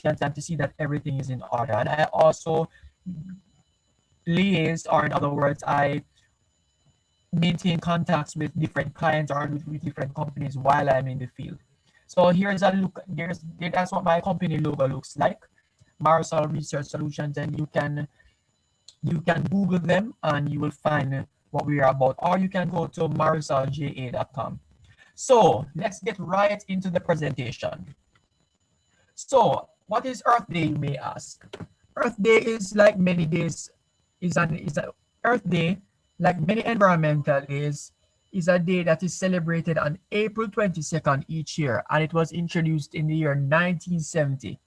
scan time to see that everything is in order. And I also liaise, or in other words, I maintain contacts with different clients or with different companies while I'm in the field. So here's a look. That's what my company logo looks like. Marisol Research Solutions, and you can Google them and you will find what we are about, or you can go to marisolja.com. So let's get right into the presentation. So what is Earth Day, you may ask? Earth Day is like many days, is a Earth Day, like many environmental days, is a day that is celebrated on April 22nd each year, and it was introduced in the year 1970.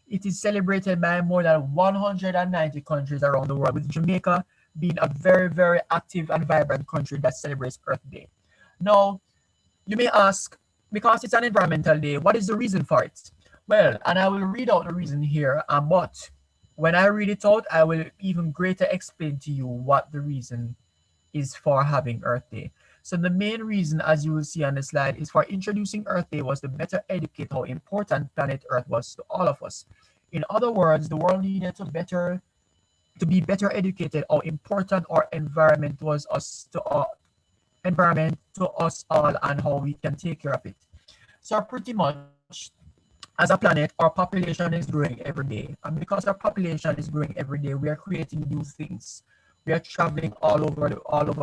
It is celebrated by more than 190 countries around the world, with Jamaica being a very, very active and vibrant country that celebrates Earth Day. Now, you may ask, because it's an environmental day, what is the reason for it? Well, and I will read out the reason here, but when I read it out, I will even greater explain to you what the reason is for having Earth Day. So the main reason, as you will see on the slide, is for introducing Earth Day was to better educate how important planet Earth was to all of us. In other words, the world needed to be better educated how important our environment was us to environment to us all and how we can take care of it. So pretty much, as a planet, our population is growing every day. And because our population is growing every day, we are creating new things. We are traveling all over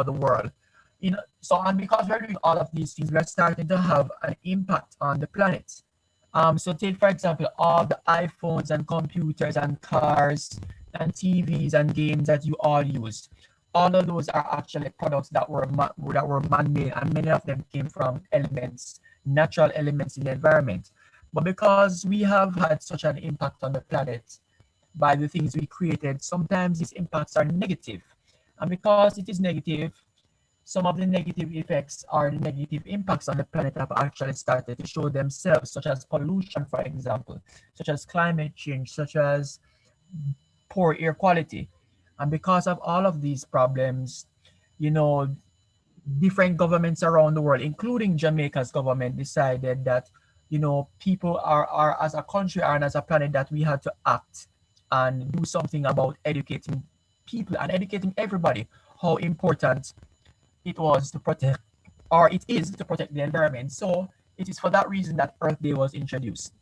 the world. And because we're doing all of these things, we are starting to have an impact on the planet. So take, for example, all the iPhones and computers and cars and TVs and games that you all use. All of those are actually products that were man-made, and many of them came from elements, natural elements in the environment. But because we have had such an impact on the planet by the things we created, sometimes these impacts are negative. And because it is negative, some of the negative effects or the negative impacts on the planet have actually started to show themselves, such as pollution, for example, such as climate change, such as poor air quality. And because of all of these problems, you know, different governments around the world, including Jamaica's government, decided that, people are as a country and as a planet that we had to act and do something about educating people and educating everybody how important it was to protect, or it is to protect the environment. So it is for that reason that Earth Day was introduced.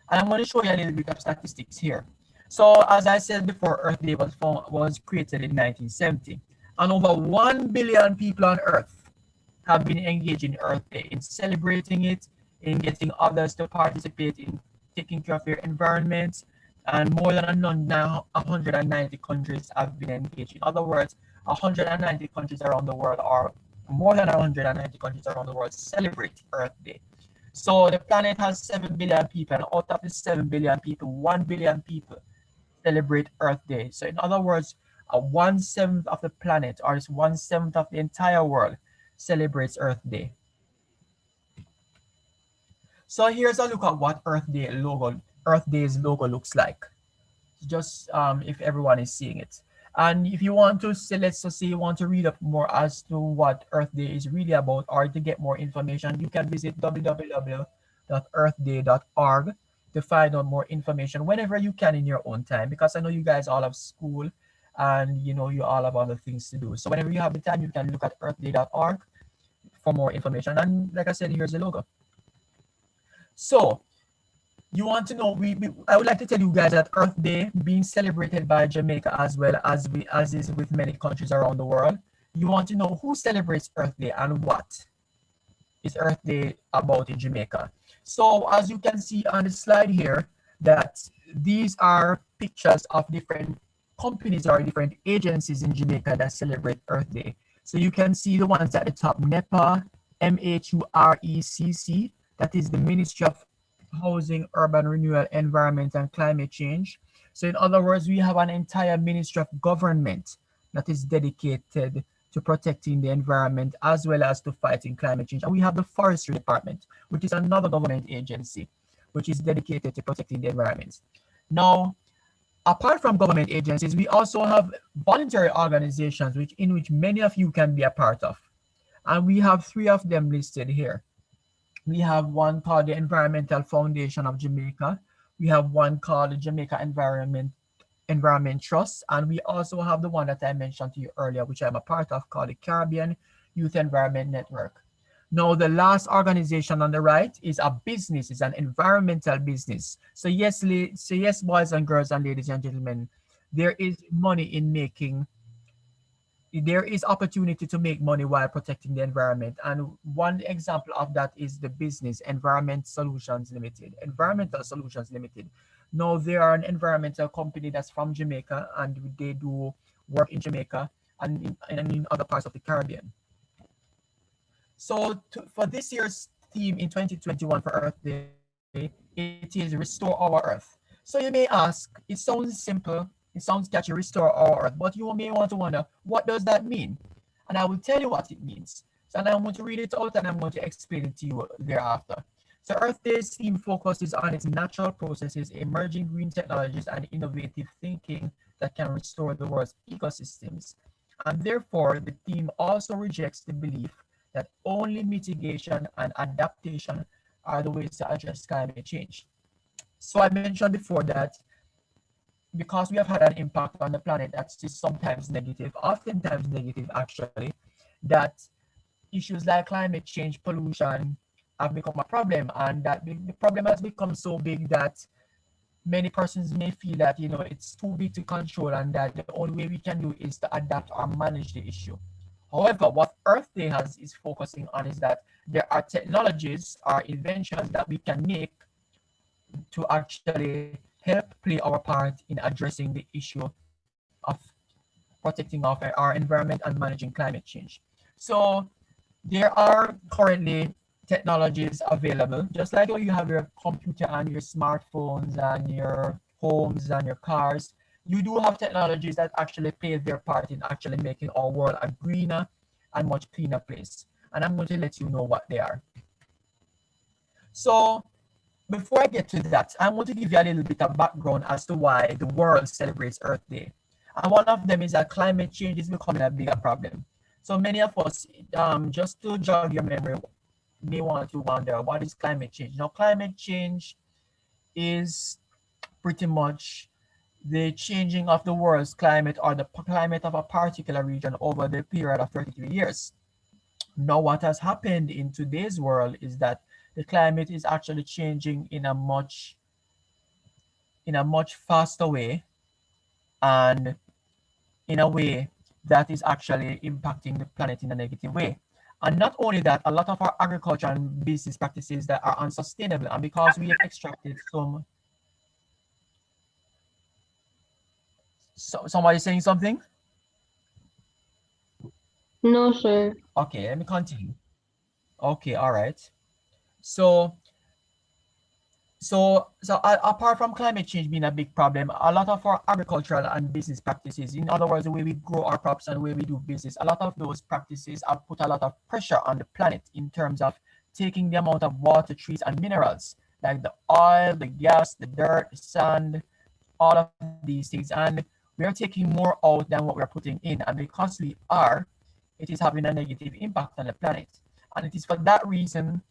And I'm going to show you a little bit of statistics here. So as I said before, Earth Day was created in 1970, and over 1 billion people on Earth have been engaged in Earth Day, in celebrating it, in getting others to participate in taking care of their environment, and more than 190 countries have been engaged. In other words, 190 countries around the world, or more than 190 countries around the world, celebrate Earth Day. So the planet has 7 billion people, and out of the 7 billion people, 1 billion people celebrate Earth Day. So in other words, 1/7 of the planet, or 1/7 of the entire world, celebrates Earth Day. So here's a look at what Earth Day's logo looks like. Just if everyone is seeing it. And if you want to say, let's just say you want to read up more as to what Earth Day is really about, or to get more information, you can visit www.earthday.org to find out more information whenever you can in your own time, because I know you guys all have school and you all have other things to do. So whenever you have the time, you can look at earthday.org for more information. And like I said, here's the logo. So you want to know, I would like to tell you guys that Earth Day being celebrated by Jamaica as well as is with many countries around the world. You want to know who celebrates Earth Day and what is Earth Day about in Jamaica. So as you can see on the slide here, that these are pictures of different companies or different agencies in Jamaica that celebrate Earth Day. So you can see the ones at the top: NEPA, MHURECC, that is the Ministry of Housing, Urban Renewal, Environment and Climate Change. So in other words, we have an entire ministry of government that is dedicated to protecting the environment as well as to fighting climate change. And we have the Forestry Department, which is another government agency which is dedicated to protecting the environment. Now, apart from government agencies, we also have voluntary organizations in which many of you can be a part of. And we have 3 of them listed here. We have one called the Environmental Foundation of Jamaica. We have one called the Jamaica Environment Trust, and we also have the one that I mentioned to you earlier, which I'm a part of, called the Caribbean Youth Environment Network. Now, the last organization on the right is a business, it's an environmental business. So yes, boys and girls and ladies and gentlemen, there is money in making, there is opportunity to make money while protecting the environment. And one example of that is the business Environmental Solutions Limited. Now they are an environmental company that's from Jamaica, and they do work in Jamaica and in other parts of the Caribbean. So for this year's theme in 2021 for Earth Day, it is Restore Our Earth. So you may ask, it sounds simple, it sounds catchy, restore our Earth, but you may want to wonder, what does that mean? And I will tell you what it means. So and I'm going to read it out and I'm going to explain it to you thereafter. So Earth Day's theme focuses on its natural processes, emerging green technologies, and innovative thinking that can restore the world's ecosystems. And therefore, the theme also rejects the belief that only mitigation and adaptation are the ways to address climate change. So I mentioned before that because we have had an impact on the planet that is sometimes negative, oftentimes negative actually, that issues like climate change, pollution have become a problem, and that the problem has become so big that many persons may feel that it's too big to control and that the only way we can do is to adapt or manage the issue. However, what Earth Day is focusing on is that there are technologies or inventions that we can make to actually help play our part in addressing the issue of protecting our environment and managing climate change. So there are currently technologies available, just like how you have your computer and your smartphones and your homes and your cars. You do have technologies that actually play their part in actually making our world a greener and much cleaner place. And I'm going to let you know what they are. So before I get to that, I want to give you a little bit of background as to why the world celebrates Earth Day. And one of them is that climate change is becoming a bigger problem. So many of us, just to jog your memory, may want to wonder, what is climate change? Now, climate change is pretty much the changing of the world's climate or the climate of a particular region over the period of 33 years. Now, what has happened in today's world is that the climate is actually changing in a much faster way, and in a way that is actually impacting the planet in a negative way. And not only that, a lot of our agriculture and business practices that are unsustainable, and because we have extracted some. So somebody saying something? No, sir. Okay, let me continue. Okay, all right. So apart from climate change being a big problem, a lot of our agricultural and business practices, in other words, the way we grow our crops and the way we do business, a lot of those practices have put a lot of pressure on the planet in terms of taking the amount of water, trees, and minerals like the oil, the gas, the dirt, the sand, all of these things. And we are taking more out than what we're putting in. And because we are, it is having a negative impact on the planet. And it is for that reason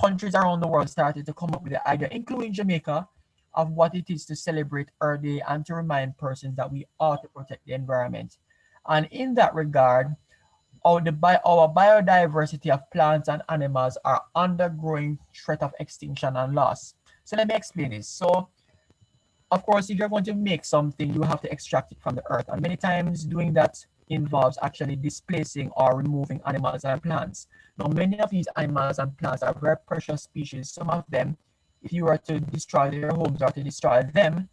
countries around the world started to come up with the idea, including Jamaica, of what it is to celebrate Earth Day and to remind persons that we ought to protect the environment. And in that regard, our biodiversity of plants and animals are undergoing threat of extinction and loss. So let me explain this. So of course, if you're going to make something, you have to extract it from the earth. And many times doing that involves actually displacing or removing animals and plants. Now, many of these animals and plants are very precious species. Some of them, if you were to destroy their homes or to destroy them,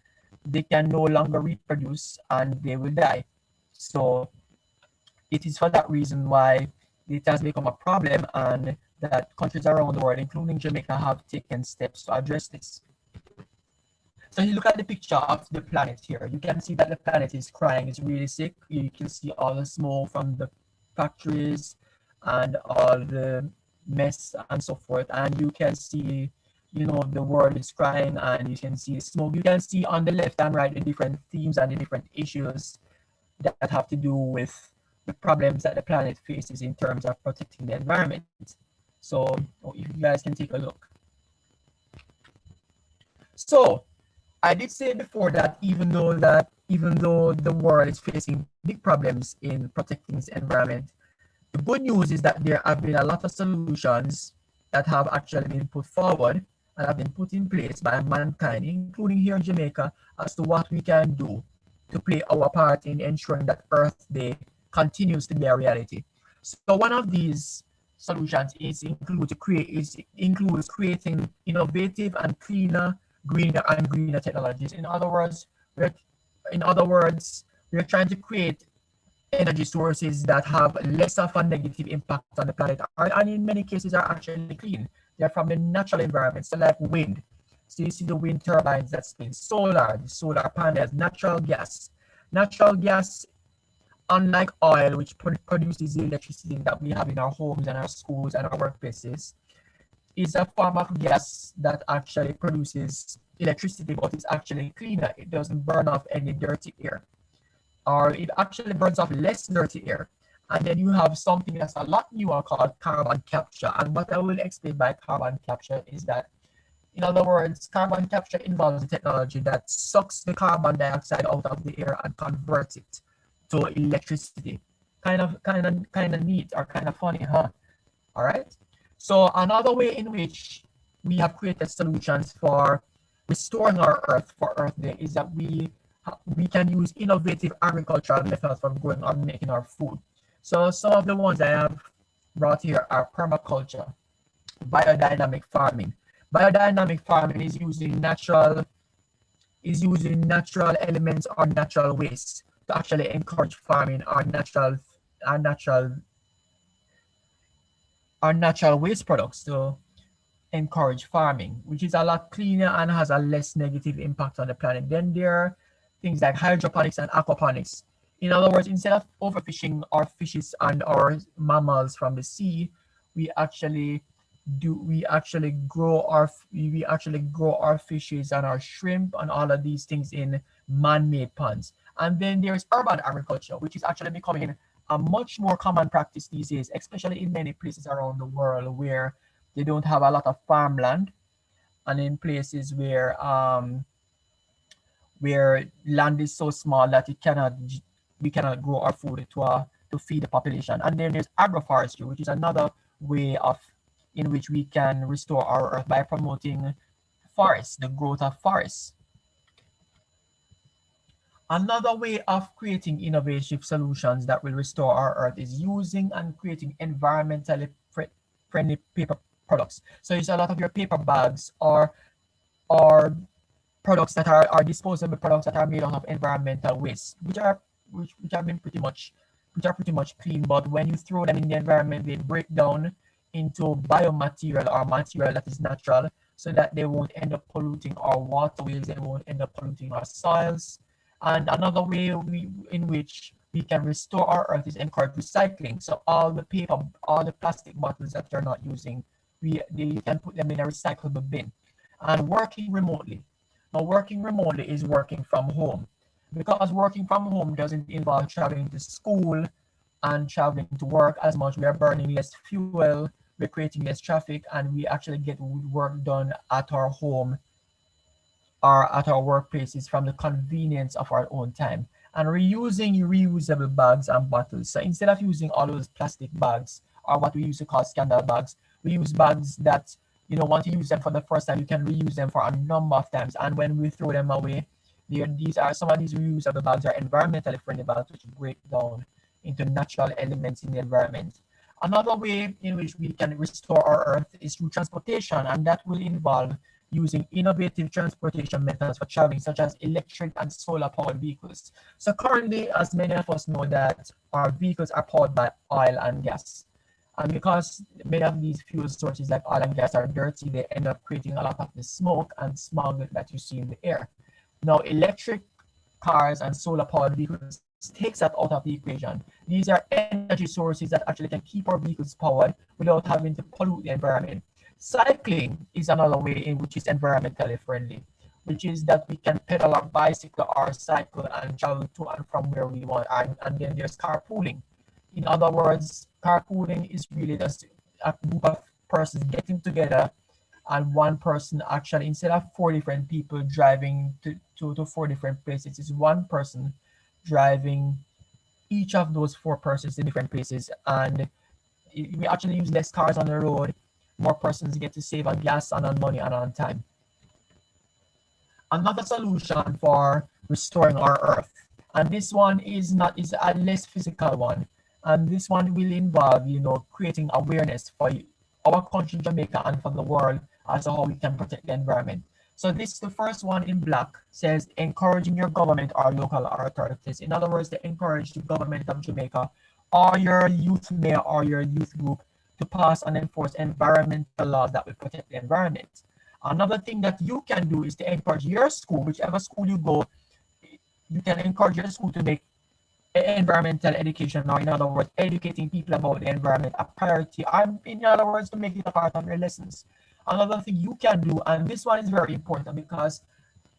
they can no longer reproduce and they will die. So it is for that reason why it has become a problem, and that countries around the world, including Jamaica, have taken steps to address this. So you look at the picture of the planet here. You can see that the planet is crying. It's really sick. You can see all the smoke from the factories and all the mess and so forth. And you can see, the world is crying, and you can see smoke. You can see on the left and right the different themes and the different issues that have to do with the problems that the planet faces in terms of protecting the environment. So if you guys can take a look. So I did say before that even though the world is facing big problems in protecting its environment, the good news is that there have been a lot of solutions that have actually been put forward and have been put in place by mankind, including here in Jamaica, as to what we can do to play our part in ensuring that Earth Day continues to be a reality. So one of these solutions includes creating innovative and cleaner, greener technologies. In other words, we're trying to create energy sources that have less of a negative impact on the planet, and in many cases are actually clean. They're from the natural environment, so like wind. So you see the wind turbines that spin, solar, the solar panels, natural gas. Natural gas, unlike oil, which produces the electricity that we have in our homes and our schools and our workplaces, is a form of gas that actually produces electricity, but it's actually cleaner. It doesn't burn off any dirty air, or it actually burns off less dirty air. And then you have something that's a lot newer called carbon capture. And what I will explain by carbon capture is that, in other words, carbon capture involves a technology that sucks the carbon dioxide out of the air and converts it to electricity. Kind of neat or kind of funny, huh? All right. So another way in which we have created solutions for restoring our earth for Earth Day is that we can use innovative agricultural methods for growing or making our food. So some of the ones I have brought here are permaculture, biodynamic farming. Biodynamic farming is using natural elements or natural waste to actually encourage farming or natural natural waste products to encourage farming, which is a lot cleaner and has a less negative impact on the planet. Then there are things like hydroponics and aquaponics. In other words, instead of overfishing our fishes and our mammals from the sea, we actually grow our fishes and our shrimp and all of these things in man-made ponds. And then there's urban agriculture, which is actually becoming a much more common practice these days, especially in many places around the world where they don't have a lot of farmland, and in places where land is so small that we cannot grow our food to feed the population. And then there's agroforestry, which is another way of in which we can restore our earth by promoting forests, the growth of forests. Another way of creating innovative solutions that will restore our earth is using and creating environmentally friendly paper products. So it's a lot of your paper bags or products that are disposable products that are made out of environmental waste, which have been pretty much clean, but when you throw them in the environment, they break down into biomaterial or material that is natural, so that they won't end up polluting our waterways, they won't end up polluting our soils. And another way in which we can restore our earth is encourage recycling. So all the plastic bottles that you're not using, you can put them in a recyclable bin. And working remotely. Now, working remotely is working from home, because working from home doesn't involve traveling to school and traveling to work as much. We are burning less fuel, we're creating less traffic, and we actually get work done at our home or at our workplaces from the convenience of our own time. And reusing reusable bags and bottles. So instead of using all those plastic bags, or what we used to call scandal bags, we use bags that, once you use them for the first time, you can reuse them for a number of times. And when we throw them away, some of these reusable bags are environmentally friendly bags, which break down into natural elements in the environment. Another way in which we can restore our earth is through transportation, and that will involve using innovative transportation methods for traveling, such as electric and solar powered vehicles. So currently, as many of us know, that our vehicles are powered by oil and gas. And because many of these fuel sources like oil and gas are dirty, they end up creating a lot of the smoke and smog that you see in the air. Now, electric cars and solar powered vehicles takes that out of the equation. These are energy sources that actually can keep our vehicles powered without having to pollute the environment. Cycling is another way in which is environmentally friendly, which is that we can pedal our bicycle or cycle and travel to and from where we want. And then there's carpooling. In other words, carpooling is really just a group of persons getting together and one person actually, instead of four different people driving to four different places, is one person driving each of those four persons to different places, and we actually use less cars on the road. More persons get to save on gas and on money and on time. Another solution for restoring our earth, and this one is a less physical one, and this one will involve, creating awareness for our country Jamaica and for the world as to how we can protect the environment. So this, the first one in black, says encouraging your government or local authorities. In other words, they encourage the government of Jamaica or your youth mayor or your youth group to pass and enforce environmental laws that will protect the environment. Another thing that you can do is to encourage your school, whichever school you go, you can encourage your school to make environmental education, or in other words, educating people about the environment a priority, or in other words, to make it a part of your lessons. Another thing you can do, and this one is very important because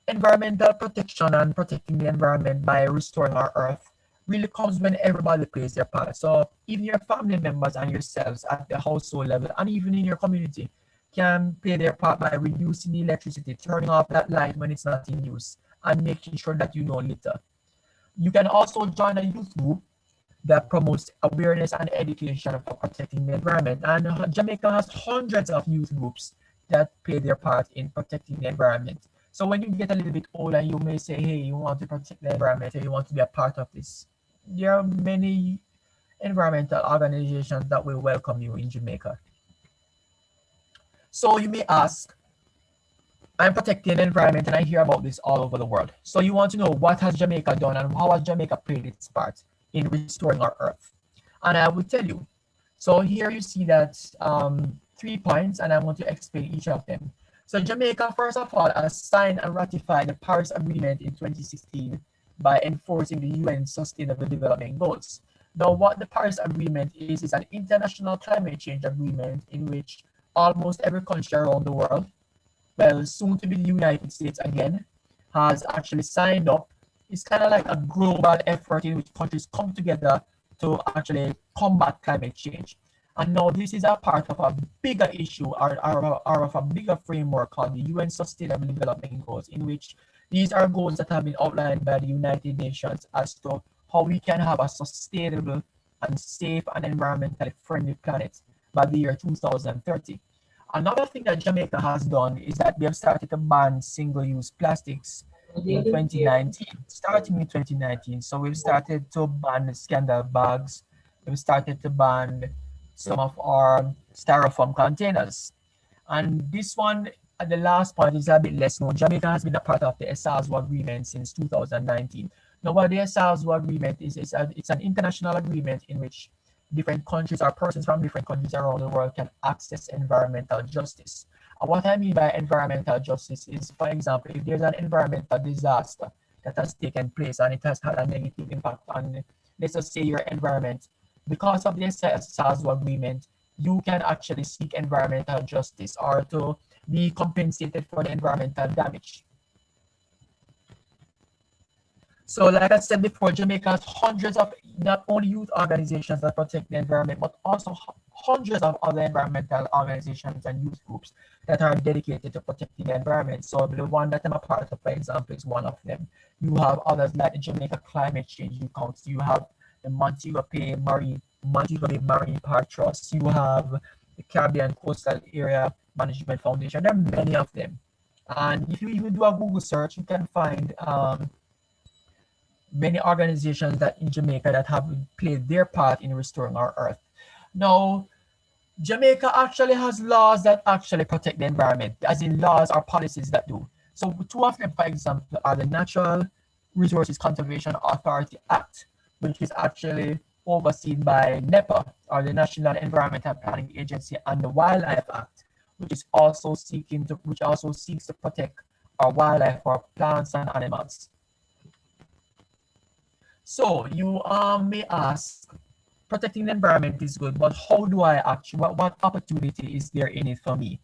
environmental protection and protecting the environment by restoring our earth really comes when everybody plays their part. So even your family members and yourselves at the household level and even in your community can play their part by reducing the electricity, turning off that light when it's not in use, and making sure that you know litter. You can also join a youth group that promotes awareness and education for protecting the environment. And Jamaica has hundreds of youth groups that play their part in protecting the environment. So when you get a little bit older, you may say, hey, you want to protect the environment, or you want to be a part of this. There are many environmental organizations that will welcome you in Jamaica. So you may ask, I'm protecting the environment and I hear about this all over the world. So you want to know, what has Jamaica done and how has Jamaica played its part in restoring our earth? And I will tell you. So here you see that 3 points, and I want to explain each of them. So Jamaica, first of all, has signed and ratified the Paris Agreement in 2016 by enforcing the UN Sustainable Development Goals. Now, what the Paris Agreement is an international climate change agreement in which almost every country around the world, well, soon to be the United States again, has actually signed up. It's kind of like a global effort in which countries come together to actually combat climate change. And now this is a part of a bigger issue, or of a bigger framework called the UN Sustainable Development Goals, in which these are goals that have been outlined by the United Nations as to how we can have a sustainable and safe and environmentally friendly planet by the year 2030. Another thing that Jamaica has done is that we have started to ban single-use plastics in 2019, starting in 2019. So we've started to ban scandal bags. We've started to ban some of our styrofoam containers. And this one, at the last point, is a bit less known. Jamaica has been a part of the SARSO agreement since 2019. Now, what the SARSO agreement is, it's an international agreement in which different countries or persons from different countries around the world can access environmental justice. And what I mean by environmental justice is, for example, if there's an environmental disaster that has taken place and it has had a negative impact on, let's just say, your environment, because of the SARSO agreement, you can actually seek environmental justice or to be compensated for the environmental damage. So like I said before, Jamaica has hundreds of not only youth organizations that protect the environment, but also hundreds of other environmental organizations and youth groups that are dedicated to protecting the environment. So the one that I'm a part of, for example, is one of them. You have others like the Jamaica Climate Change Youth Council. You have the Montego Bay Marine Park Trust. You have the Caribbean Coastal Area Management Foundation. There are many of them. And if you even do a Google search, you can find many organizations that in Jamaica that have played their part in restoring our earth. Now, Jamaica actually has laws that actually protect the environment, as in laws or policies that do. So two of them, for example, are the Natural Resources Conservation Authority Act, which is actually overseen by NEPA, or the National Environmental Planning Agency, and the Wildlife Act, which also seeks to protect our wildlife, our plants and animals. So you may ask, protecting the environment is good, but how do I actually, what opportunity is there in it for me?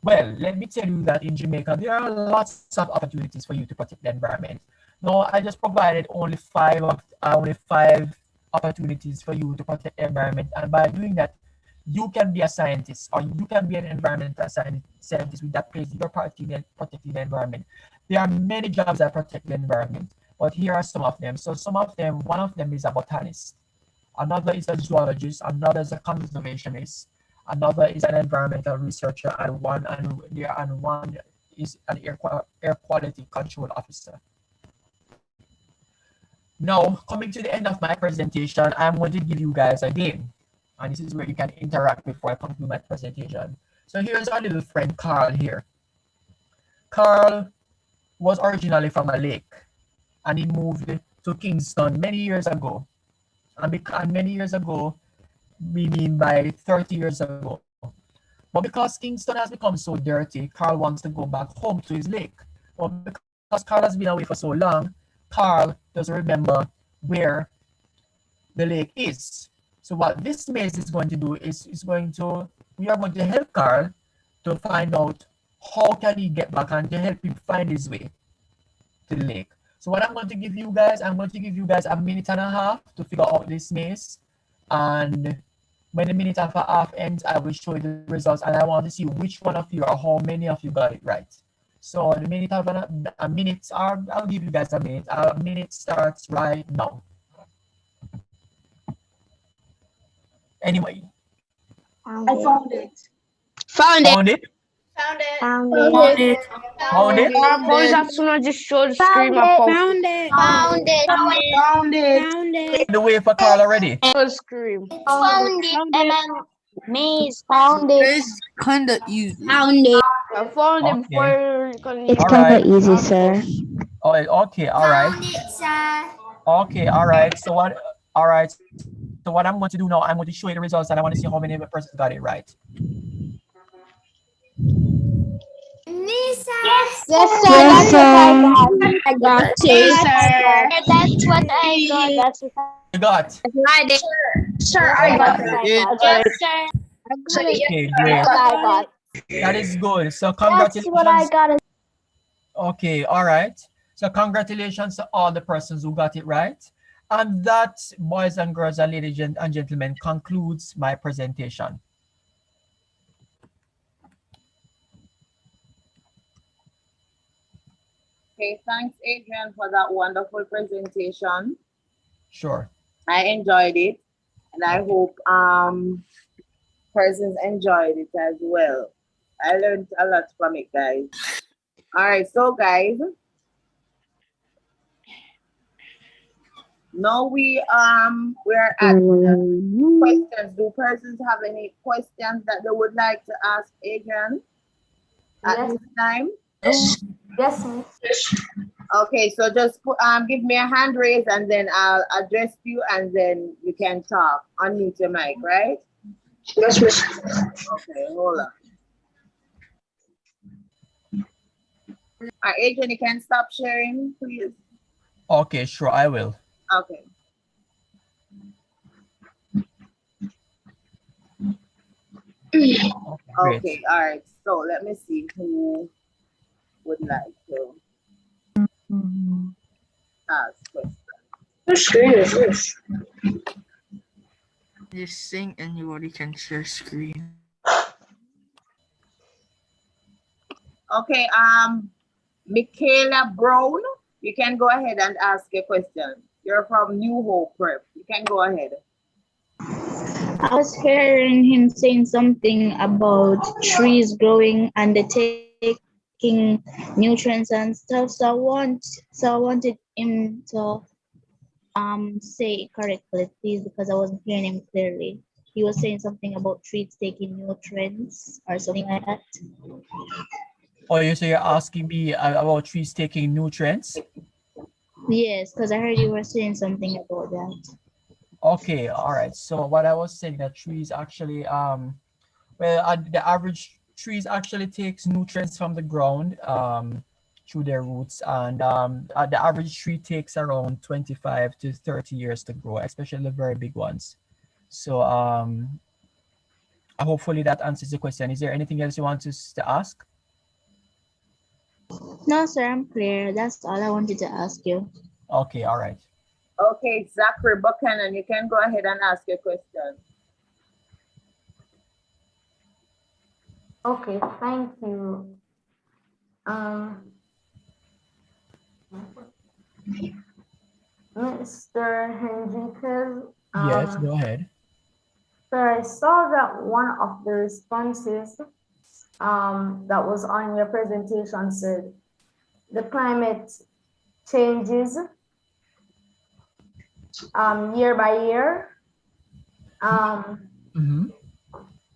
Well, let me tell you that in Jamaica, there are lots of opportunities for you to protect the environment. Now, I just provided only five opportunities for you to protect the environment. And by doing that, you can be a scientist, or you can be an environmental scientist with that place. You're protecting the environment. There are many jobs that protect the environment, but here are some of them. So some of them, one of them is a botanist, another is a zoologist, another is a conservationist, another is an environmental researcher, and one is an air quality control officer. Now, coming to the end of my presentation, I'm going to give you guys a game. And this is where you can interact before I conclude my presentation. So here's our little friend Carl here. Carl was originally from a lake, and he moved to Kingston many years ago. And many years ago, we mean by 30 years ago. But because Kingston has become so dirty, Carl wants to go back home to his lake. But because Carl has been away for so long, Carl doesn't remember where the lake is. So what this maze is going to do we are going to help Carl to find out how can he get back and to help him find his way to the lake. So what I'm going to give you guys, I'm going to give you guys a minute and a half to figure out this maze. And when the minute and a half ends, I will show you the results, and I want to see which one of you or how many of you got it right. So the minute I'll give you guys a minute. A minute starts right now. Anyway. I found it. Found it? Found it. Found it? Boys, as soon as you show the screen, I Found it. Found it. Found it. Found it. The way for Carl already. show the screen. Found it. And then maze. Found it. It's kind of easy. Found it. I found it Okay. before you can It's All kind right. of easy, sir. Oh, okay, all right. Found it, sir. Okay, all right. So what I'm going to do now, I'm going to show you the results, and I want to see how many persons got it right. Yes, Yes, that's sir. what I got. Yes, sir. That's what I got. That's what You got? I did. Sir, I got it. Yes, sir. Okay, great. That's what I got. That is good. So That's what I congratulations. got. Okay, all right. So congratulations to all the persons who got it right. And that, boys and girls and ladies and gentlemen, concludes my presentation. Okay, thanks, Adrian, for that wonderful presentation. Sure. I enjoyed it, and I hope persons enjoyed it as well. I learned a lot from it, guys. All right, so guys, now we're at questions. Do persons have any questions that they would like to ask Adrian at this time? Yes, miss. Okay, so just put, give me a hand raise, and then I'll address you, and then you can talk. Unmute your mic, right? Yes, miss. Okay, hold on. All right, Adrian, you can stop sharing, please. Okay, sure, I will. Okay. Great. Okay, all right. So let me see who would like to ask questions. What screen is this? Just saying anybody can share screen. Okay, Michaela Brown, you can go ahead and ask a question. You're from New Hope Prep. You can go ahead. I was hearing him saying something about trees growing and they taking nutrients and stuff. So I wanted him to say it correctly, please, because I wasn't hearing him clearly. He was saying something about trees taking nutrients or something like that. Oh, so you're asking me about trees taking nutrients? Yes, because I heard you were saying something about that. Okay, all right. So what I was saying, that trees actually, the average trees actually takes nutrients from the ground through their roots, and the average tree takes around 25 to 30 years to grow, especially the very big ones. So hopefully that answers the question. Is there anything else you want us to ask? No, sir, I'm clear. That's all I wanted to ask you. Okay, all right. Okay, Zachary Buchanan, you can go ahead and ask your question. Okay, thank you. Mr. Henriquez, Yes, go ahead. so I saw that one of the responses that was on your presentation said the climate changes year by year. Mm-hmm.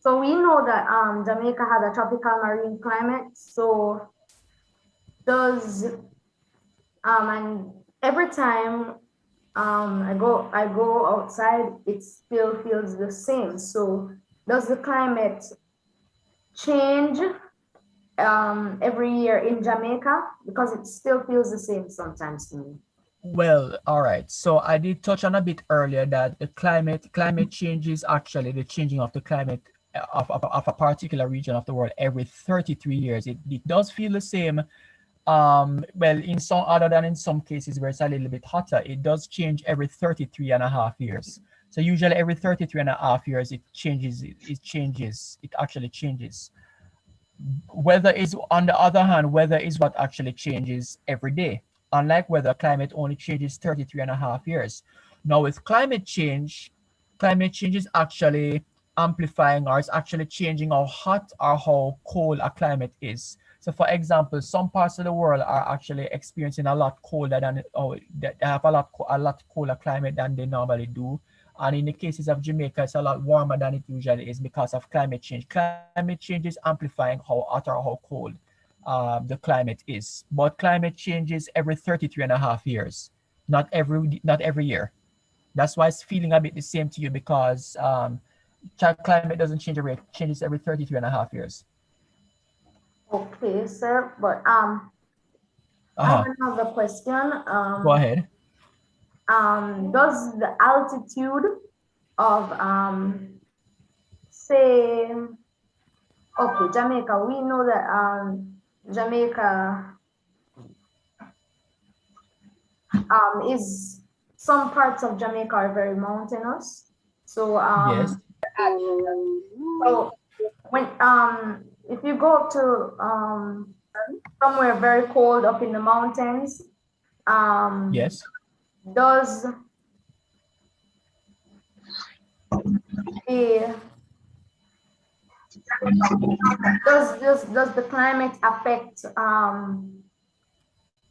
So we know that Jamaica has a tropical marine climate. So does and every time I go outside, it still feels the same. So does the climate change every year in Jamaica? Because it still feels the same sometimes to me. Well, all right. So I did touch on a bit earlier that the climate change is actually the changing of the climate of a particular region of the world every 33 years. It does feel the same. Well, in some other than in some cases where it's a little bit hotter, it does change every 33 and a half years. So usually every 33 and a half years it changes, it changes, it actually changes. Weather is, on the other hand, weather is what actually changes every day. Unlike weather, climate only changes 33 and a half years. Now with climate change is actually amplifying, or it's actually changing how hot or how cold a climate is. So for example, some parts of the world are actually experiencing a lot colder than, or they have a lot colder climate than they normally do. And in the cases of Jamaica, it's a lot warmer than it usually is because of climate change. Climate change is amplifying how hot or how cold the climate is. But climate changes every 33 and a half years, not every year. That's why it's feeling a bit the same to you because climate doesn't change every, changes every 33 and a half years. Okay, sir. But I Uh-huh. have another question. Go ahead. Does the altitude of say okay, Jamaica, we know that Jamaica is some parts of Jamaica are very mountainous. So Yes. so when if you go to somewhere very cold up in the mountains, Yes. does the does the climate affect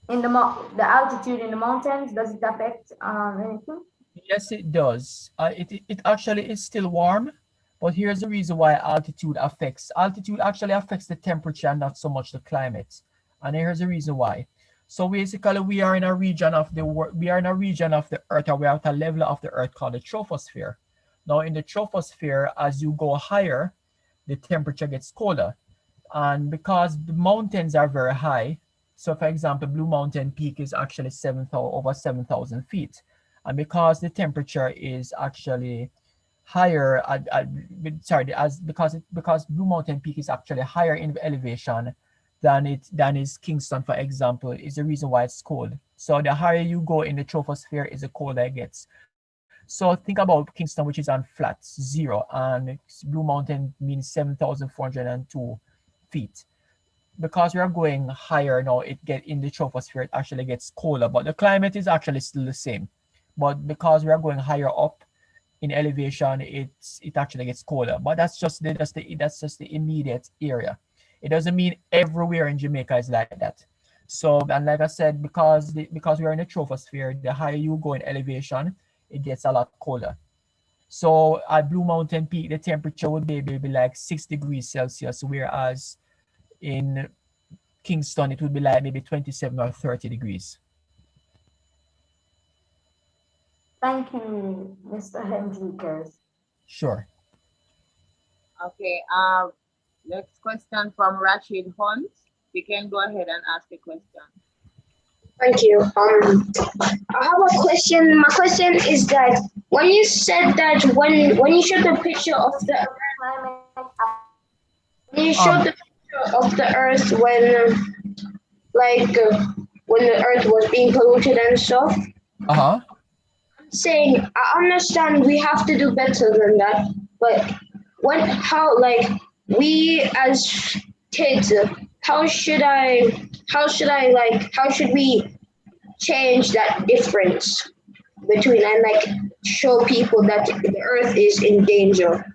in the altitude in the mountains? Does it affect anything? Yes, it does. It actually is still warm, but here's the reason why altitude actually affects the temperature and not so much the climate. And here's the reason why. So basically, we are in a region of we are in a region of the Earth, or we are at a level of the Earth called the troposphere. Now, in the troposphere, as you go higher, the temperature gets colder. And because the mountains are very high, so for example, Blue Mountain Peak is actually over 7,000 feet. And because the temperature is actually higher sorry, as because Blue Mountain Peak is actually higher in elevation than is Kingston, for example, is the reason why it's cold. So the higher you go in the troposphere is the colder it gets. So think about Kingston, which is on flat zero, and Blue Mountain means 7,402 feet. Because we are going higher now, it get in the troposphere, it actually gets colder, but the climate is actually still the same. But because we are going higher up in elevation, it actually gets colder. But that's just the immediate area. It doesn't mean everywhere in Jamaica is like that. So, and like I said, because we are in the troposphere, the higher you go in elevation, it gets a lot colder. So at Blue Mountain Peak, the temperature would be like 6 degrees Celsius, whereas in Kingston, it would be like maybe 27 or 30 degrees. Thank you, Mr. Henriquez. Sure. Okay, next question from Rashid Hunt. You can go ahead and ask a question. Thank you. I have a question. My question is that when you said that when you showed the picture of the when you showed the picture of the Earth like when the Earth was being polluted and stuff, Uh-huh. saying I understand we have to do better than that, but how we as kids, how should we change that difference between and like show people that the earth is in danger?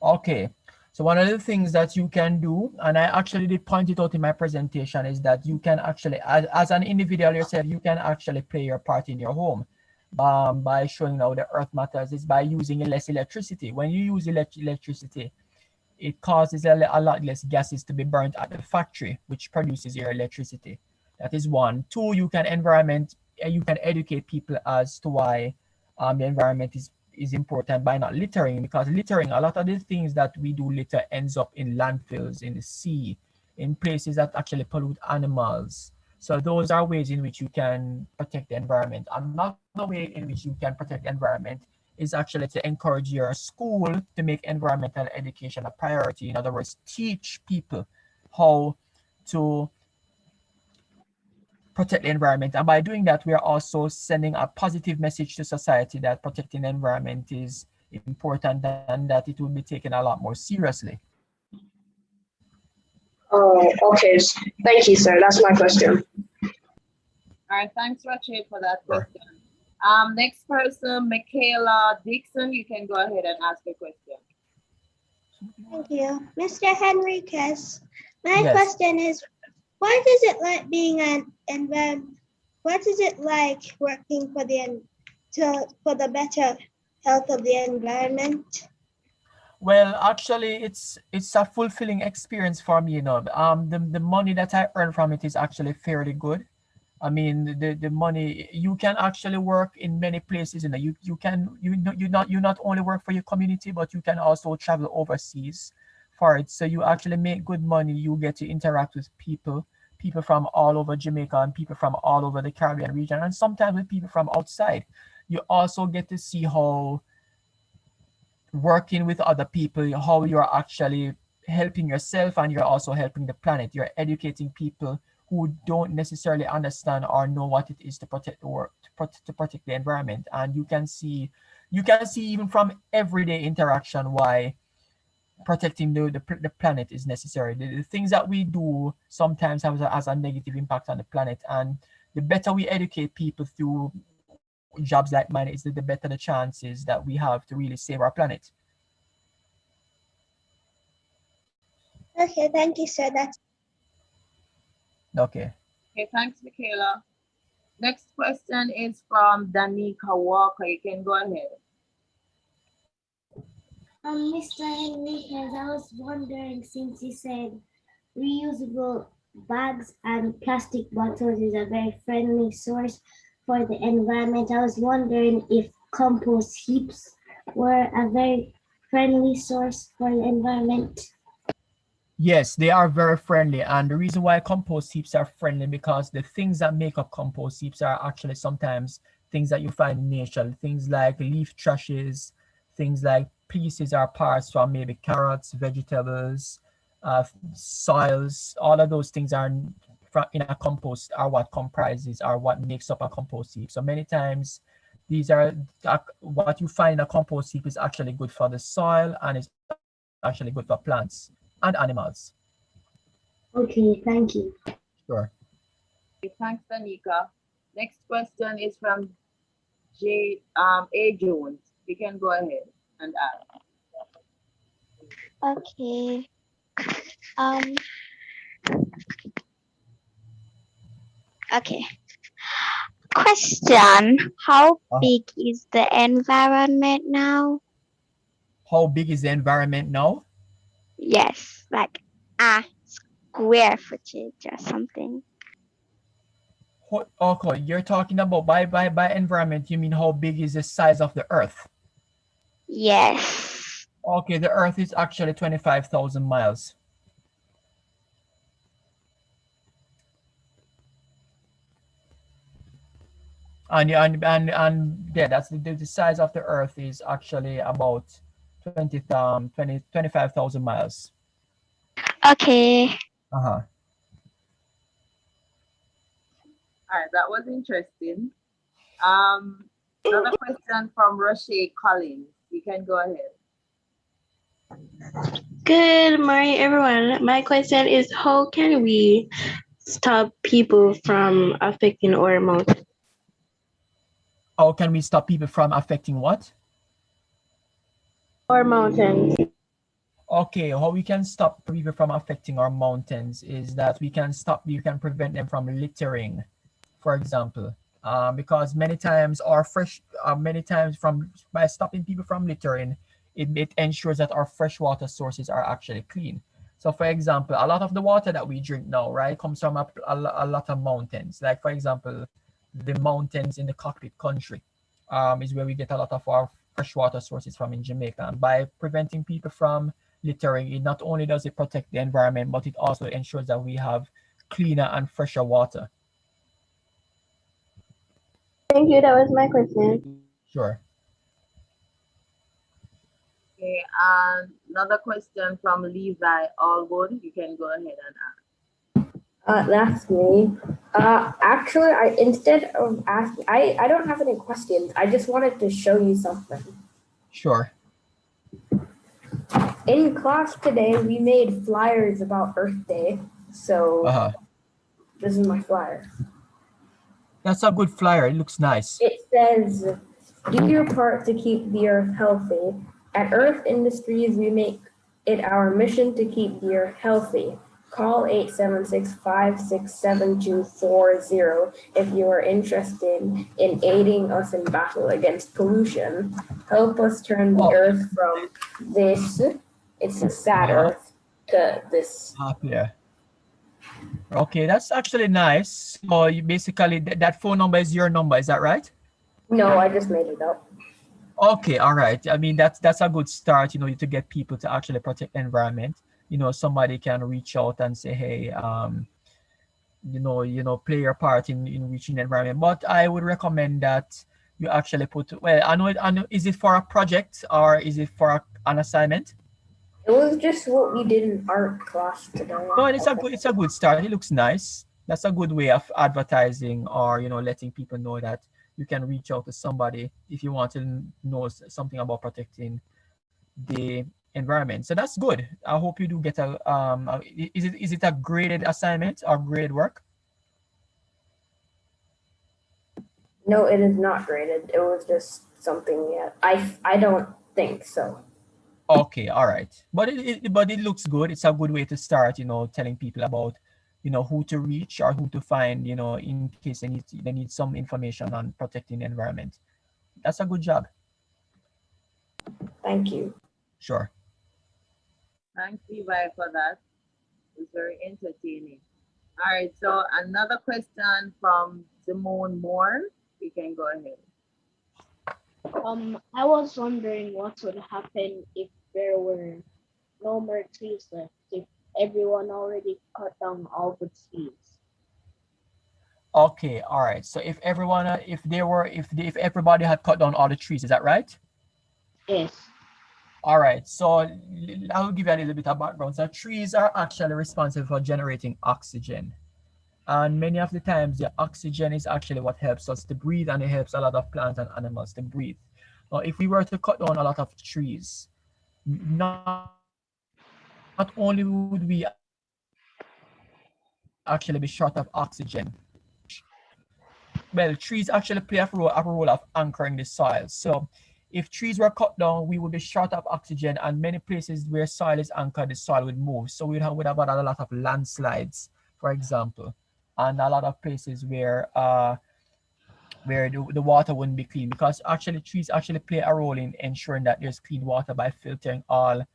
Okay. So one of the things that you can do, and I actually did point it out in my presentation, is that you can actually, as an individual yourself, you can actually play your part in your home by showing how the earth matters is by using less electricity. When you use electricity, it causes a lot less gases to be burnt at the factory, which produces your electricity. That is one. Two, you can educate people as to why the environment is important by not littering, because littering, a lot of the things that we do litter ends up in landfills, in the sea, in places that actually pollute animals. So those are ways in which you can protect the environment. Another way in which you can protect the environment is actually to encourage your school to make environmental education a priority. In other words, teach people how to protect the environment. And by doing that, we are also sending a positive message to society that protecting the environment is important and that it will be taken a lot more seriously. Oh, okay. Thank you, sir. That's my question. All right, thanks, Rachel, for that Sure. question. Next person, Michaela Dixon, you can go ahead and ask a question. Thank you. Mr. Henriquez, my Yes. question is, what is it like being an environment? What is it like working for for the better health of the environment? Well, actually, it's a fulfilling experience for me, you know. The money that I earn from it is actually fairly good. I mean, the money you can actually work in many places. You know, you can you not only work for your community, but you can also travel overseas for it. So you actually make good money. You get to interact with people from all over Jamaica and people from all over the Caribbean region, and sometimes with people from outside. You also get to see how working with other people, how you're actually helping yourself and you're also helping the planet. You're educating people who don't necessarily understand or know what it is to protect the world, to protect the environment. And you can see even from everyday interaction why protecting the planet is necessary. The things that we do sometimes has a negative impact on the planet, and the better we educate people through jobs like mine is the better the chances that we have to really save our planet. Okay, thank you, sir. That's Okay. Okay, thanks, Michaela. Next question is from Danica Walker. You can go ahead. Mr. Henriquez, I was wondering, since you said reusable bags and plastic bottles is a very friendly source for the environment, I was wondering if compost heaps were a very friendly source for the environment. Yes, they are very friendly, and the reason why compost heaps are friendly because the things that make up compost heaps are actually sometimes things that you find in nature, things like leaf trashes, things like pieces or parts from maybe carrots, vegetables, soils. All of those things are in a compost are what comprises or what makes up a compost heap. So many times these are what you find in a compost heap is actually good for the soil and it's actually good for plants and animals. Okay, thank you. Sure. Okay, thanks, Danica. Next question is from A. Jones. You can go ahead and ask. Okay. Um. Okay. Question: how big is the environment now? How big is the environment now? Yes, like a square footage or something. Okay, you're talking about by environment, you mean how big is the size of the earth? Yes. Okay, the earth is actually 25,000 miles. And yeah, that's the size of the earth is actually about 25,000 miles. Okay. Uh-huh. All right, that was interesting. Another question from Roche Collins. You can go ahead. Good morning, everyone. My question is, how can we stop people from affecting our mountain? How can we stop people from affecting what? Our mountains. Okay, how we can stop people from affecting our mountains is that we can prevent them from littering, for example. Because many times from by stopping people from littering, it ensures that our freshwater sources are actually clean. So, for example, a lot of the water that we drink now, right, comes from a lot of mountains. Like, for example, the mountains in the cockpit country is where we get a lot of our freshwater sources from in Jamaica. And by preventing people from littering, it not only does it protect the environment, but it also ensures that we have cleaner and fresher water. Thank you. That was my question. Sure. Okay, another question from Levi Allgood. You can go ahead and ask. That's me. Actually, instead of asking, I don't have any questions. I just wanted to show you something. Sure. In class today, we made flyers about Earth Day. So this is my flyer. That's a good flyer. It looks nice. It says, "Do your part to keep the Earth healthy. At Earth Industries, we make it our mission to keep the Earth healthy. Call 876-567-7240 if you are interested in aiding us in battle against pollution. Help us turn the Earth from this, it's a sad Earth, to this." Happier. Okay, that's actually nice. So you basically that phone number is your number, is that right? No, I just made it up. Okay, all right. I mean that's a good start, to get people to actually protect the environment. Somebody can reach out and say, hey, play your part in reaching the environment. But I would recommend that you actually I know, is it for a project or is it for an assignment? It was just what we did in art class today. No, and it's a good start. It looks nice. That's a good way of advertising or letting people know that you can reach out to somebody if you want to know something about protecting the environment. So that's good. I hope you do get is it a graded assignment or graded work? No, it is not graded. It was just something yet. I don't think so. Okay, all right. But it looks good. It's a good way to start, telling people about, who to reach or who to find, in case they need some information on protecting the environment. That's a good job. Thank you. Sure. Thanks, Levi, for that. It's very entertaining. All right, so another question from Simone Moore. You can go ahead. I was wondering what would happen if there were no more trees left, if everyone already cut down all the trees. Okay, all right. So if everyone, if everybody had cut down all the trees, is that right? Yes. All right. So I'll give you a little bit of background. So trees are actually responsible for generating oxygen. And many of the times, the oxygen is actually what helps us to breathe, and it helps a lot of plants and animals to breathe. Now, if we were to cut down a lot of trees, not only would we actually be short of oxygen, well, trees actually play a role of anchoring the soil. So if trees were cut down, we would be short of oxygen, and many places where soil is anchored, the soil would move. So would have a lot of landslides, for example, and a lot of places where the water wouldn't be clean, because actually trees actually play a role in ensuring that there's clean water by filtering out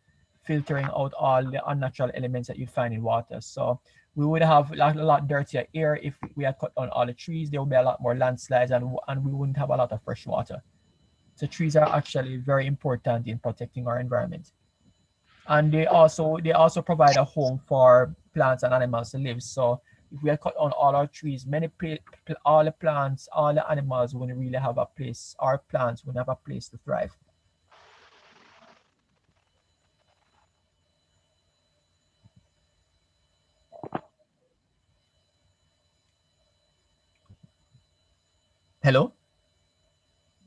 all the unnatural elements that you'd find in water. So we would have a lot dirtier air if we had cut down all the trees. There would be a lot more landslides, and we wouldn't have a lot of fresh water. So trees are actually very important in protecting our environment. And they also provide a home for plants and animals to live. So if we had cut down all our trees, all the plants, all the animals wouldn't really have a place. Our plants wouldn't have a place to thrive. Hello?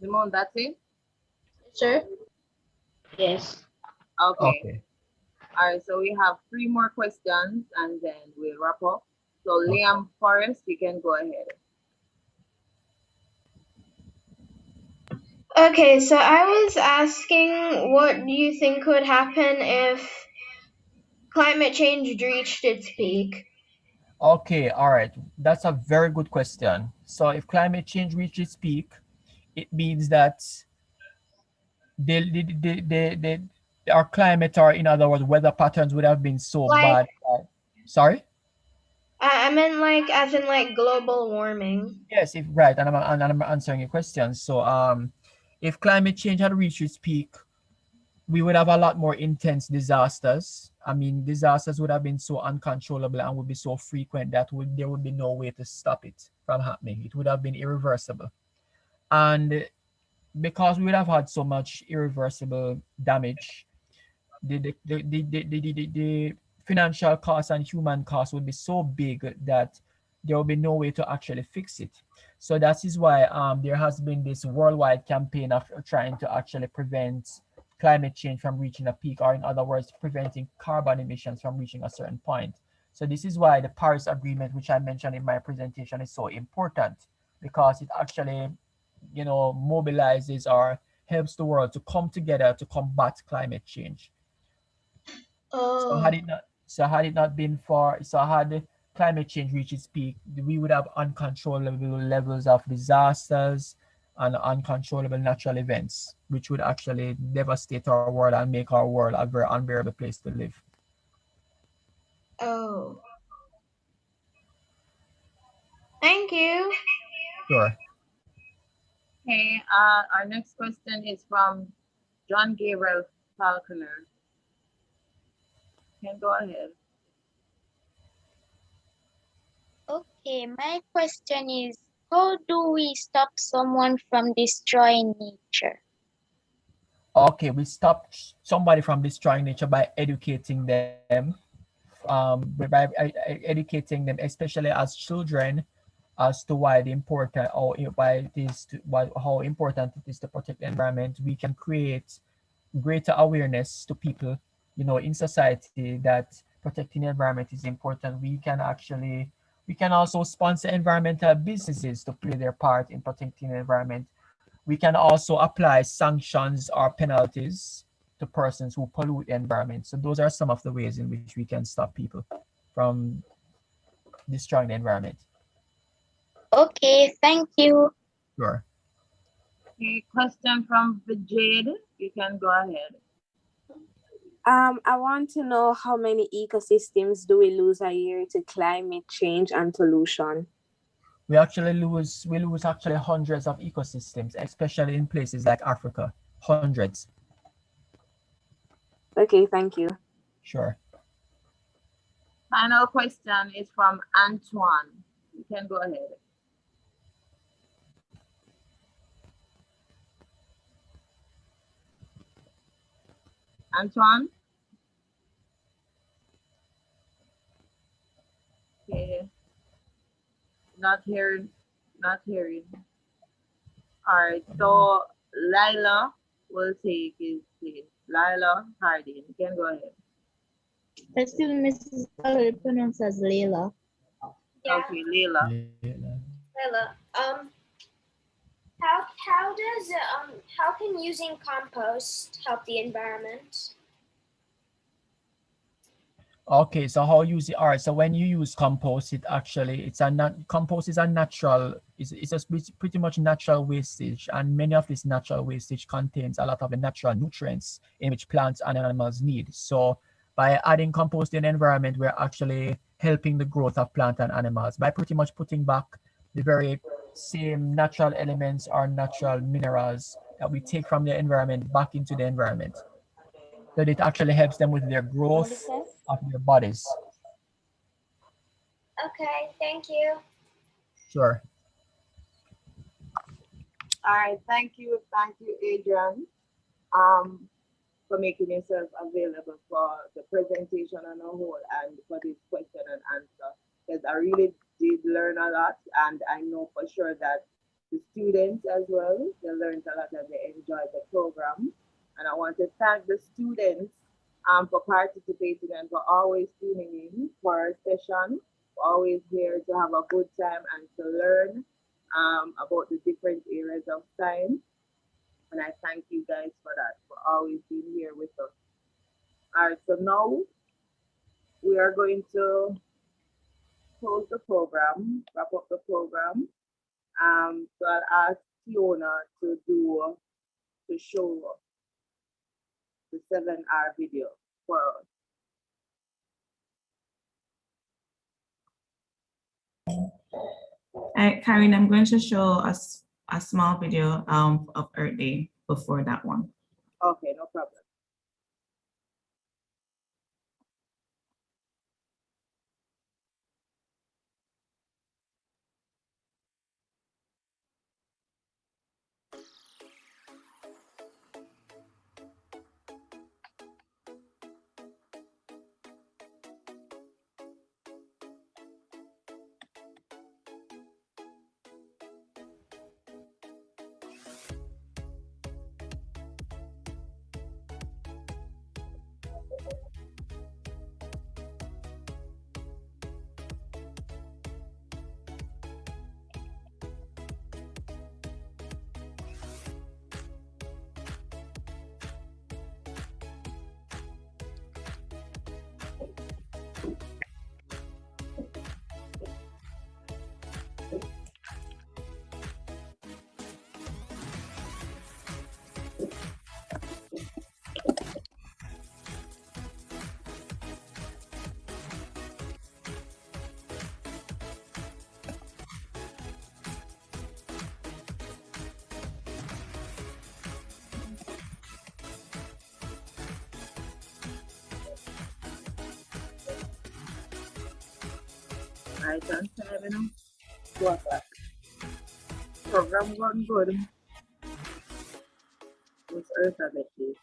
Simone, that's it? Sir? Yes. Okay. Okay. All right, so we have 3 more questions and then we'll wrap up. So Liam Forrest, you can go ahead. Okay, so I was asking, what do you think would happen if climate change reached its peak? Okay, all right. That's a very good question. So if climate change reaches peak, it means that our climate, or in other words, weather patterns would have been so Like, bad. Sorry? I meant like as in like global warming. Yes, if right, and I'm answering your question. So if climate change had reached its peak, we would have a lot more intense disasters. I mean, disasters would have been so uncontrollable and would be so frequent that there would be no way to stop it from happening. It would have been irreversible. And because we would have had so much irreversible damage, the financial cost and human cost would be so big that there will be no way to actually fix it. So that is why there has been this worldwide campaign of trying to actually prevent climate change from reaching a peak, or in other words, preventing carbon emissions from reaching a certain point. So this is why the Paris Agreement, which I mentioned in my presentation, is so important, because it actually, mobilizes or helps the world to come together to combat climate change. So Oh. had it not been for so had climate change reached its peak, we would have uncontrollable levels of disasters and uncontrollable natural events, which would actually devastate our world and make our world a very unbearable place to live. Oh. Thank you. Sure. Okay, our next question is from John Gabriel Falconer. You can go ahead. Okay, my question is, how do we stop someone from destroying nature? Okay, we stop somebody from destroying nature by educating them, educating them, especially as children, as to why the important or why it is how important it is to protect the environment. We can create greater awareness to people, in society, that protecting the environment is important. We can also sponsor environmental businesses to play their part in protecting the environment. We can also apply sanctions or penalties to persons who pollute the environment. So those are some of the ways in which we can stop people from destroying the environment. Okay, thank you. Sure. Okay, question from Vijay. You can go ahead. I want to know how many ecosystems do we lose a year to climate change and pollution? We lose actually hundreds of ecosystems, especially in places like Africa. Hundreds. Okay, thank you. Sure. Final question is from Antoine. You can go ahead. Antoine? Okay. Not hearing. Not hearing. All right. So Lila will take his place. Lila Harding. You can go ahead. Excuse me, Mrs. Already pronounced as Layla. Yeah. Okay, Lila. Lila, how can using compost help the environment? Okay, so how you use it? All right, so when you use compost, compost is a natural, it's just pretty much natural wastage, and many of this natural wastage contains a lot of the natural nutrients in which plants and animals need. So by adding compost in the environment, we're actually helping the growth of plant and animals by pretty much putting back the very same natural elements or natural minerals that we take from the environment back into the environment. So it actually helps them with their growth of their bodies. Okay, thank you. Sure. All right, thank you, Adrian, for making yourself available for the presentation on a whole and for this question and answer. Because I really did learn a lot, and I know for sure that the students as well, they learned a lot and they enjoyed the program. And I want to thank the students for participating and for always tuning in for our session. We're always here to have a good time and to learn about the different areas of science. And I thank you guys for that, for always being here with us. All right, so now we are going to close the program, wrap up the program. So I'll ask Fiona to show the 7-hour video for us. Karen, I'm going to show us a small video of Earth Day before that one. Okay, no problem. Right on time, you know. 2 o'clock. Program going good. It's Earth Day.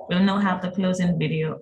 We'll now have the closing video.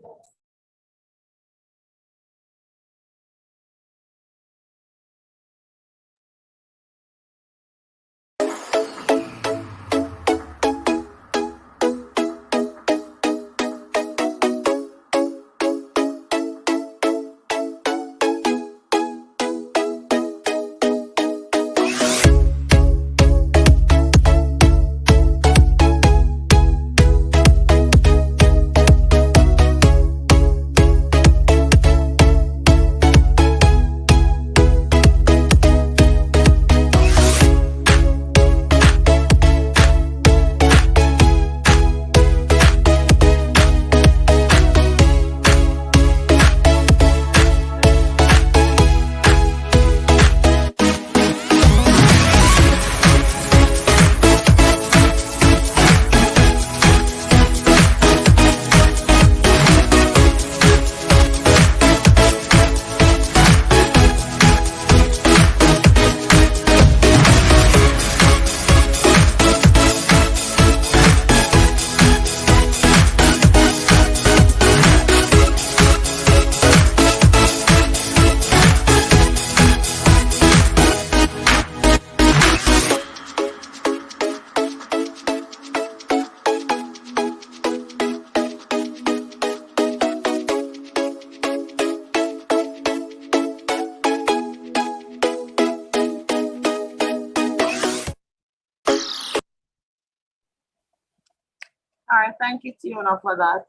All right, thank you, Tiona, for that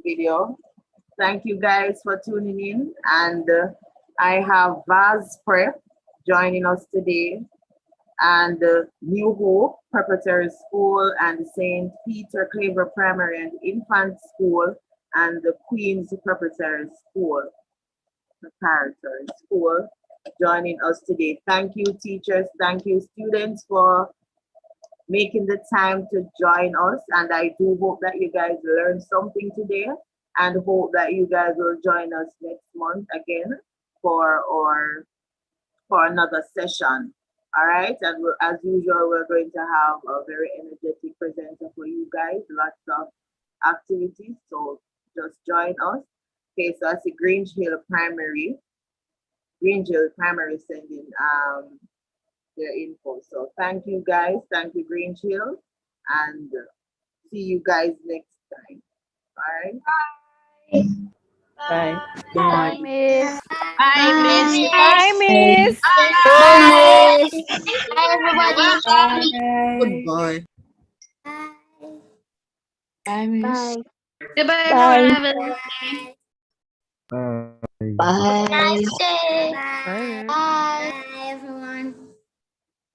video. Thank you guys for tuning in. And I have Vaz Prep joining us today, and New Hope Preparatory School, and St. Peter Claver Primary and Infant School, and the Queen's Preparatory School joining us today. Thank you, teachers. Thank you, students, for making the time to join us. And I do hope that you guys learned something today, and hope that you guys will join us next month again for another session. All right, and as usual, we're going to have a very energetic presenter for you guys, lots of activities, so just join us. Okay, so I see Grange Hill Primary sending their info. So thank you guys, thank you Grange Hill, and see you guys next time. All right. Bye. Bye, Miss. Bye, Miss. Bye, Miss. Bye, Miss. Bye, everybody. Goodbye. Bye, Miss. Bye. Goodbye, Bye. everyone. Have a nice day. Have a nice day. Bye. Bye. Bye, everyone.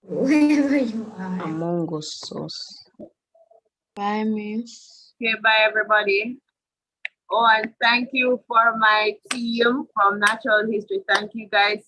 Wherever you are. Among Us sauce. Bye, Miss. Okay, bye everybody. Oh, and thank you for my team from Natural History. Thank you guys